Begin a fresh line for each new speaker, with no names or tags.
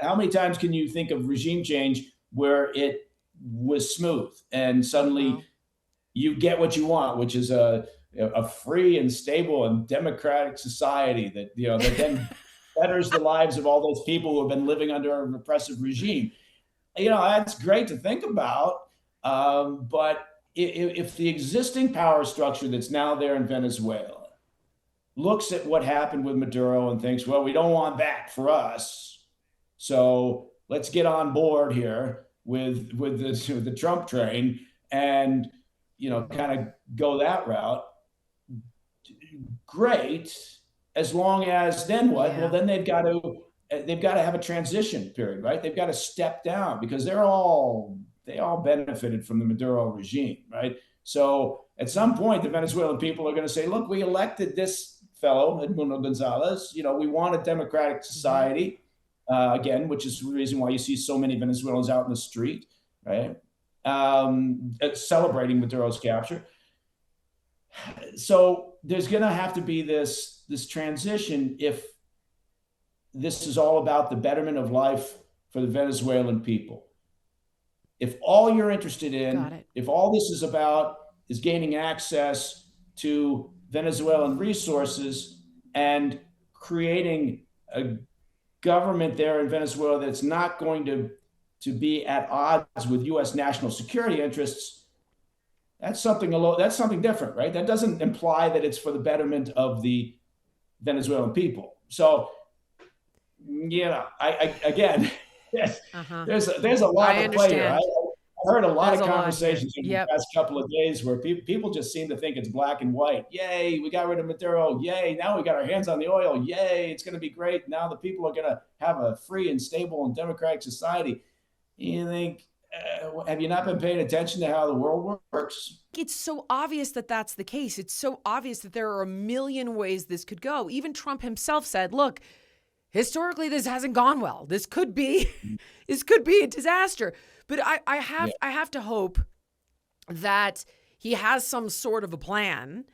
how many times can you think of regime change where it was smooth and suddenly
Well,
you get what you want, which is a free and stable and democratic society that that then betters the lives of all those people who have been living under a repressive regime. That's great to think about, but if the existing power structure that's now there in Venezuela looks at what happened with Maduro and thinks, well, we don't want that for us, so let's get on board here with the Trump train and kind of go that route. Great, as long as then what? Well,
yeah.
then they've got to have a transition period, right? They've got to step down because they all benefited from the Maduro regime, right? So at some point, the Venezuelan people are going to say, "Look, we elected this fellow, Edmundo Gonzalez. We want a democratic
Hmm.
society again, which is the reason why you see so many Venezuelans out in the street, right? Celebrating Maduro's capture. So there's going to have to be this transition if this is all about the betterment of life for the Venezuelan people. If all you're interested
Got
in,
it.
if all this is about is gaining access to Venezuelan resources and creating a government there in Venezuela that's not going to be at odds with U.S. national security interests, that's something different, right? That doesn't imply that it's for the betterment of the Venezuelan people. So, again, yes,
Uh-huh.
there's a lot
I
to play here. I
understand.
heard a lot
There's
of
a lot here.
conversations in the
Yep.
past couple of days where people just seem to think it's black and white. Yay, we got rid of Maduro. Yay, now we got our hands on the oil. Yay, it's going to be great. Now the people are going to have a free and stable and democratic society. You think, have you not been paying attention to how the world works?
It's so obvious that that's the case. It's so obvious that there are a million ways this could go. Even Trump himself said, look, historically, this hasn't gone well. This could be, this could be a disaster. But
Yeah.
I have to hope that he has some sort of a plan